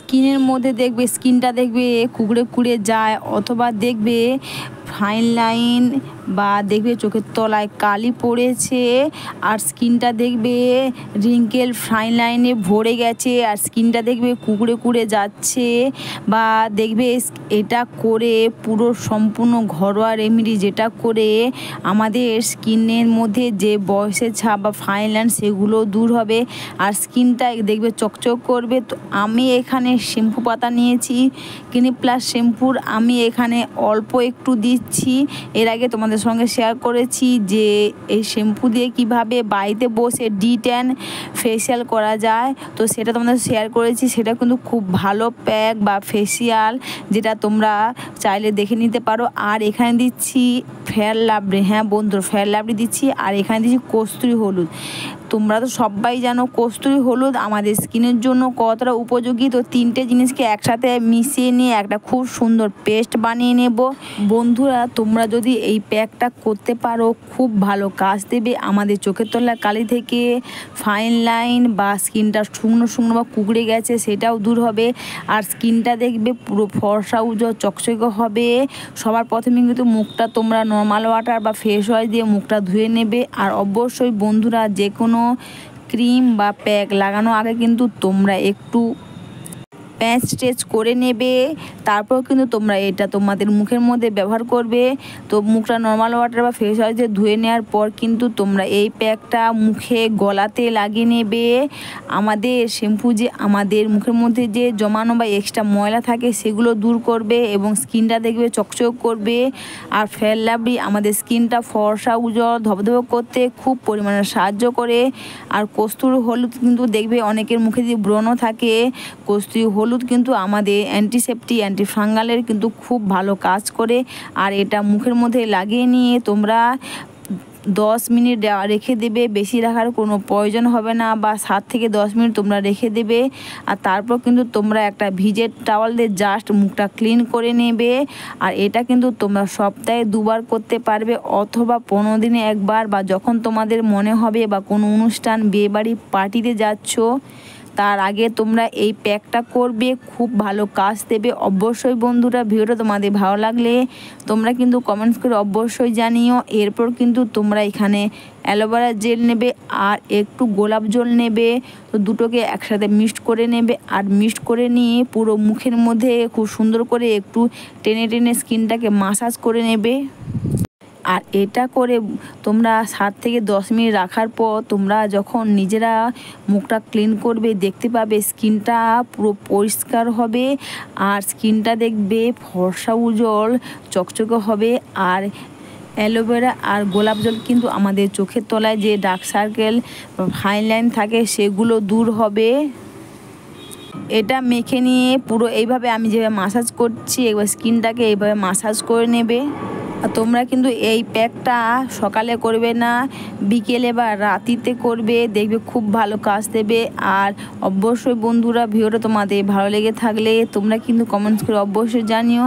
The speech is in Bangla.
স্কিনের মধ্যে দেখবে স্কিনটা দেখবে কুকড়ে কুড়ে যায়, অথবা দেখবে ফাইন লাইন বা দেখবে চোখের তলায় কালি পড়েছে, আর স্কিনটা দেখবে রিঙ্কেল ফাইন লাইনে ভরে গেছে, আর স্কিনটা দেখবে কুকড়ে কুড়ে যাচ্ছে, বা দেখবে এটা করে পুরো সম্পূর্ণ ঘরোয়া রেমেডি যেটা করে আমাদের স্কিনের মধ্যে যে বয়সের ছাপ বা ফাইন লাইন সেগুলো দূর হবে, আর স্কিনটা দেখবে চকচক করবে। তো আমি এখানে শ্যাম্পু পাতা নিয়েছি, ক্লিনিক প্লাস শ্যাম্পুর আমি এখানে অল্প একটু দিচ্ছি। এর আগে তোমাদের সঙ্গে শেয়ার করেছি যে এই শ্যাম্পু দিয়ে কিভাবে বাড়িতে বসে ডি10 ফেসিয়াল করা যায়, তো সেটা তোমাদের শেয়ার করেছি। সেটা কিন্তু খুব ভালো প্যাক বা ফেসিয়াল, যেটা তোমরা চাইলে দেখে নিতে পারো। আর এখানে দিচ্ছি ফেয়ার লাভলি, হ্যাঁ বন্ধুরা ফেয়ার লাভলি দিচ্ছি, আর এখানে দিচ্ছি কস্তুরি হলুদ। তোমরা তো সবাই জানো কস্তুরি হলুদ আমাদের স্কিনের জন্য কতটা উপযোগী। তো তিনটে জিনিসকে একসাথে মিশিয়ে নিয়ে একটা খুব সুন্দর পেস্ট বানিয়ে নেব। বন্ধুরা তোমরা যদি এই প্যাকটা করতে পারো খুব ভালো কাজ দেবে আমাদের চোখের তলার কালি থেকে, ফাইন লাইন বা স্কিনটা শুকনো শুকনো বা কুকড়ে গেছে সেটাও দূর হবে, আর স্কিনটা দেখবে পুরো ফর্সা উজ্জ্বল চকচকে হবে। সবার প্রথমে কিন্তু মুখটা তোমরা নর্মাল ওয়াটার বা ফেস ওয়াশ দিয়ে মুখটা ধুয়ে নেবে। আর অবশ্যই বন্ধুরা যে কোনো ক্রিম বা প্যাক লাগানোর আগে কিন্তু তোমরা একটু প্যাচ স্ট্রেচ করে নেবে, তারপর কিন্তু তোমরা এটা তোমাদের মুখের মধ্যে ব্যবহার করবে। তো মুখটা নর্মাল ওয়াটার বা ফেস ওয়াশ দিয়ে ধুয়ে নেওয়ার পর কিন্তু তোমরা এই প্যাকটা মুখে গলাতে লাগিয়ে নেবে। আমাদের শ্যাম্পু যে আমাদের মুখের মধ্যে যে জমানো বা এক্সট্রা ময়লা থাকে সেগুলো দূর করবে এবং স্কিনটা দেখবে চকচক করবে। আর ফেয়ার লাভলি আমাদের স্কিনটা ফর্সা উজ্জ্বল ধবধব করতে খুব পরিমাণে সাহায্য করে। আর কস্তুরি হলুদ কিন্তু দেখবে অনেকের মুখে যে ব্রণ থাকে, কস্তুরি হলুদ কিন্তু আমাদের অ্যান্টিসেপ্টিক অ্যান্টি ফাঙ্গালের কিন্তু খুব ভালো কাজ করে। আর এটা মুখের মধ্যে লাগিয়ে নিয়ে তোমরা 10 মিনিট রেখে দেবে, বেশি রাখার কোনো প্রয়োজন হবে না, বা 7 থেকে 10 মিনিট তোমরা রেখে দেবে। আর তারপর কিন্তু তোমরা একটা ভিজে টাওয়াল দিয়ে জাস্ট মুখটা ক্লিন করে নেবে। আর এটা কিন্তু তোমরা সপ্তাহে 2বার করতে পারবে, অথবা 15 দিনে একবার, বা যখন তোমাদের মনে হবে বা কোনো অনুষ্ঠান বিয়েবাড়ি পার্টিতে যাচ্ছ তার আগে তোমরা এই প্যাকটা করবে, খুব ভালো কাজ দেবে। অবশ্যই বন্ধুরা ভিডিওটা তোমাদের ভালো লাগলে তোমরা কিন্তু কমেন্টস করে অবশ্যই জানিও। এরপর কিন্তু তোমরা এখানে অ্যালোভেরা জেল নেবে আর একটু গোলাপ জল নেবে, তো দুটোকে একসাথে মিক্সড করে নেবে। আর মিক্সড করে নিয়ে পুরো মুখের মধ্যে খুব সুন্দর করে একটু টেনে টেনে স্কিনটাকে মাসাজ করে নেবে। আর এটা করে তোমরা 7 থেকে 10 মিনিট রাখার পর তোমরা যখন নিজেরা মুখটা ক্লিন করবে দেখতে পাবে স্কিনটা পুরো পরিষ্কার হবে, আর স্কিনটা দেখবে ফর্সা উজ্জ্বল চকচকে হবে। আর অ্যালোভেরা আর গোলাপ জল কিন্তু আমাদের চোখের তলায় যে ডার্ক সার্কেল ফাইন লাইন থাকে সেগুলো দূর হবে। এটা মেখে নিয়ে পুরো এইভাবে আমি যেভাবে মাসাজ করছি এবার স্কিনটাকে এইভাবে মাসাজ করে নেবে। তোমরা কিন্তু এই প্যাকটা সকালে করবে না, বিকেলে বা রাতিতে করবে, দেখবে খুব ভালো কাজ দেবে। আর অবশ্যই বন্ধুরা ভিডিওটা তোমাদের ভালো লেগে থাকলে তোমরা কিন্তু কমেন্টস করে অবশ্যই জানিও।